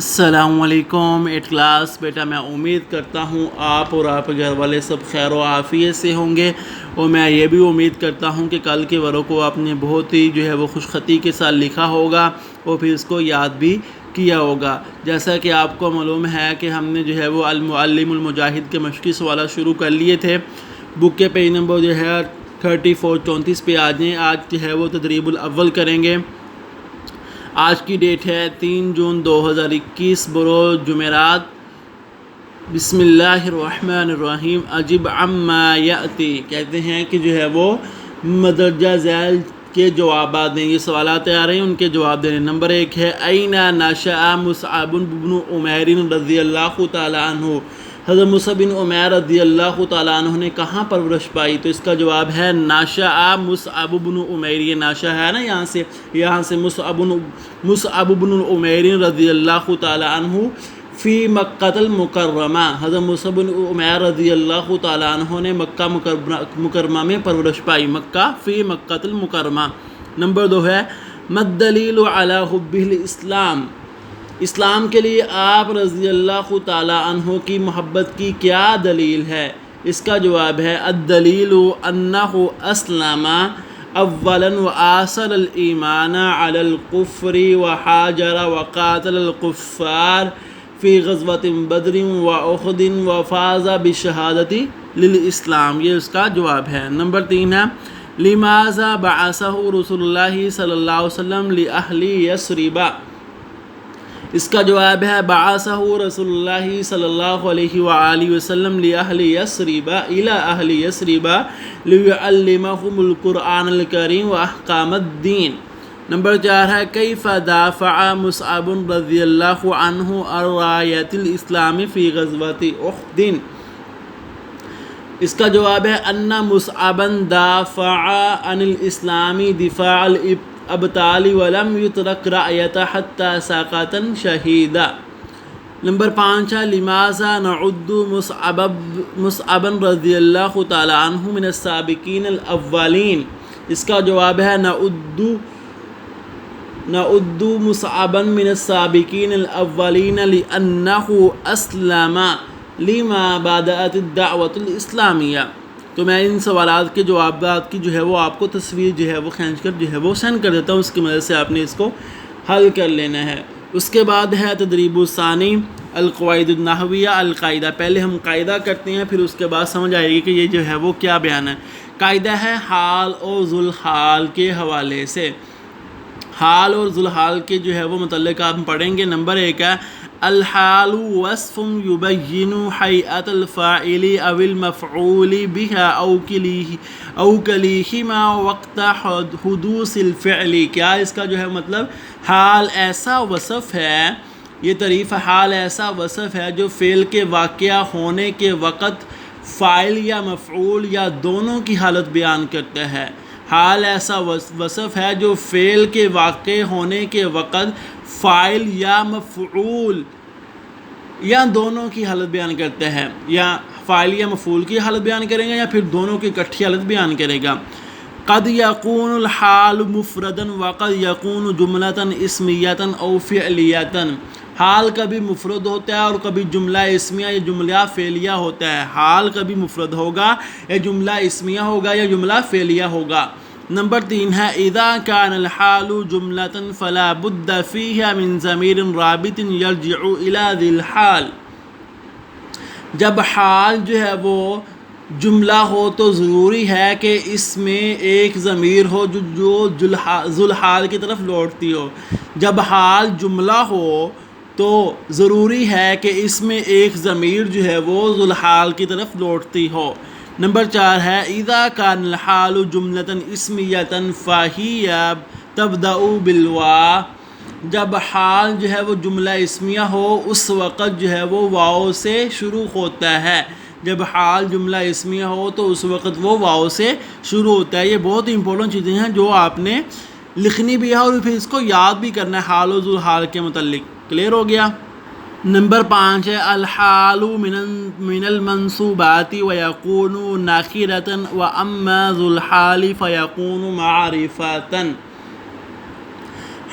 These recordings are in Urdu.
السلام علیکم ایٹ کلاس بیٹا، میں امید کرتا ہوں آپ اور آپ کے گھر والے سب خیر و عافیت سے ہوں گے، اور میں یہ بھی امید کرتا ہوں کہ کل کے ورق کو آپ نے بہت ہی وہ خوش خطی کے ساتھ لکھا ہوگا اور پھر اس کو یاد بھی کیا ہوگا۔ جیسا کہ آپ کو معلوم ہے کہ ہم نے وہ المعلم المجاہد کے مشقی سوالات شروع کر لیے تھے۔ بک کے پیج نمبر 34 پہ آج وہ تدریب الاول کریں گے۔ آج کی ڈیٹ ہے 3 جون 2021 بروز جمعرات۔ بسم اللہ الرحمن الرحیم۔ عجب عما یاتی، کہتے ہیں کہ وہ مدرجہ ذیل کے جوابات دیں۔ یہ سوالات آ رہے ہیں، ان کے جواب دینے۔ نمبر 1 ہے این نشأ مصعب بن عمیر رضی اللہ تعالی عنہ، حضرت مصعب بن عمیر رضی اللہ تعالیٰ عنہ نے کہاں پرورش پائی؟ تو اس کا جواب ہے نشأ مصعب بن عمیر۔ یہ نشأ ہے نا، یہاں سے مصعب بن عمیر رضی اللہ تعالیٰ عنہ فی مکہ المکرمہ، حضرت مصعب بن عمیر رضی اللہ تعالیٰ عنہ نے مکہ مکرمہ میں پرورش پائی۔ مکہ فی مکہ المکرمہ۔ نمبر 2 ہے ما الدلیل علی حب الاسلام، اسلام کے لیے آپ رضی اللہ تعالیٰ عنہ کی محبت کی کیا دلیل ہے؟ اس کا جواب ہے الدلیل انہ اسلم اولا وآثر الایمان علی الکفر وحاجر وقاتل الکفار فی غزوۃ بدر واحد وفاز بالشہادۃ للاسلام۔ یہ اس کا جواب ہے۔ نمبر 3 ہے لماذا بعثہ رسول اللہ صلی اللہ علیہ وسلم لأہل یثرب، اس کا جواب ہے بعثہ رسول اللہ صلی اللہ علیہ وآلہ وسلم لأہل یثرب الی اہل یثرب لیعلمہم القرآن الکریم واحکام الدین۔ نمبر 4 ہے کیف دافع مصعب رضی اللہ عنہ عن رایۃ الاسلام فی غزوۃ احد، اس کا جواب ہے ان مصعبا دافع عن الاسلام دفاع الابطال ولم یترک رایۃ حتی سقط شہیدا۔ نمبر 5 ہے لماذا نعد مصعبا رضی اللہ تعالی عنہ من السابقین الاولین، اس کا جواب ہے نعد مصعبا من السابقین الاولین لأنہ اسلم لما بدأت الدعوۃ الاسلامیہ۔ تو میں ان سوالات کے جوابات کی وہ آپ کو تصویر وہ کھینچ کر وہ سینڈ کر دیتا ہوں، اس کی مدد سے آپ نے اس کو حل کر لینا ہے۔ اس کے بعد ہے تدریب الثانی القواعد النحویہ القاعدہ۔ پہلے ہم قاعدہ کرتے ہیں، پھر اس کے بعد سمجھ آئے گی کہ یہ وہ کیا بیان ہے۔ قاعدہ ہے حال اور ذوالحال کے حوالے سے، حال اور ذوالحال کے وہ متعلق آپ پڑھیں گے۔ نمبر 1 ہے الحال وصف یبین حیئت الفاعل او المفعول بها او کلیہما وقت حدوث الفعل، کیا اس کا مطلب حال ایسا وصف ہے، یہ تعریف حال ایسا وصف ہے جو فعل کے واقعہ ہونے کے وقت فاعل یا مفعول یا دونوں کی حالت بیان کرتا ہے۔ حال ایسا وصف ہے جو فعل کے واقع ہونے کے وقت فاعل یا مفعول یا دونوں کی حالت بیان کرتا ہے، یا فاعل یا مفعول کی حالت بیان کرے گا یا پھر دونوں کی اکٹھی حالت بیان کرے گا۔ قد یکون الحال مفردا وقد یکون جملۃ اسمیۃ او فعلیۃ، حال کبھی مفرد ہوتا ہے اور کبھی جملہ اسمیہ یا جملہ فعلیہ ہوتا ہے۔ حال کبھی مفرد ہوگا یا جملہ اسمیہ ہوگا یا جملہ فعلیہ ہوگا۔ نمبر 3 ہے اذا كان الحال جملۃ فلا بد فيها من ضمیر رابط یرجع الى ذی الحال، جب حال وہ جملہ ہو تو ضروری ہے کہ اس میں ایک ضمیر ہو جو ذوالحال کی طرف لوٹتی ہو۔ جب حال جملہ ہو تو ضروری ہے کہ اس میں ایک ضمیر وہ ذوالحال کی طرف لوٹتی ہو۔ نمبر 4 ہے اذا كان الحال جملۃ اسمیۃ فہی تبدأ بالواو، جب حال وہ جملہ اسمیہ ہو اس وقت وہ واو سے شروع ہوتا ہے۔ جب حال جملہ اسمیہ ہو تو اس وقت وہ واو سے شروع ہوتا ہے۔ یہ بہت ہی امپورٹنٹ چیزیں ہیں جو آپ نے لکھنی بھی ہے اور پھر اس کو یاد بھی کرنا ہے حال و ذوالحال کے متعلق۔ کلیئر ہو گیا؟ نمبر 5 ہے الحال من المنصوبات ویکون نکرۃ واما ذو الحال فیکون معرفۃ،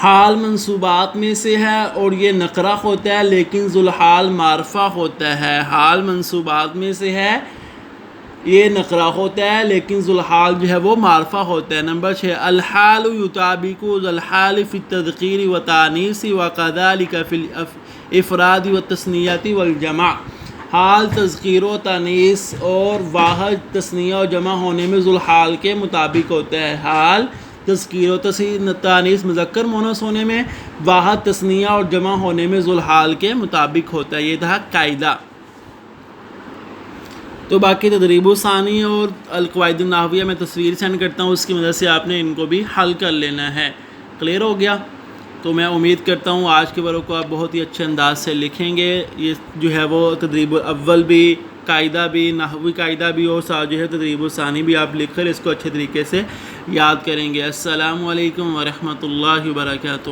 حال منصوبات میں سے ہے اور یہ نقرہ ہوتا ہے لیکن ذوالحال معرفہ ہوتا ہے. حال منصوبات میں سے ہے، یہ نقرہ ہوتا ہے لیکن ذوالحال جو ہے وہ معرفہ ہوتا ہے. نمبر 6 الحال یطابق ذوالحال فی التذکیر و تانیث و کذالک فی الافراد و تثنیۃ والجمع. حال تذکیر و تانیث اور واحد تثنیہ و جمع ہونے میں ذوالحال کے مطابق ہوتا ہے. حال تذکیر و تانیث مذکر مونس ہونے میں، واحد تثنیہ اور جمع ہونے میں ذوالحال کے مطابق ہوتا ہے. یہ تھا قاعدہ. تو باقی تدریب ثانی اور القواعد النحویہ میں تصویر سینڈ کرتا ہوں، اس کی مدد سے آپ نے ان کو بھی حل کر لینا ہے. کلیئر ہو گیا؟ تو میں امید کرتا ہوں آج کے ورق کو آپ بہت ہی اچھے انداز سے لکھیں گے. یہ جو ہے وہ تدریب اول بھی، قاعدہ بھی، نحوی قاعدہ بھی اور ساتھ جو ہے تدریب ثانی بھی آپ لکھ کر اس کو اچھے طریقے سے یاد کریں گے. السلام علیکم ورحمۃ اللہ وبرکاتہ.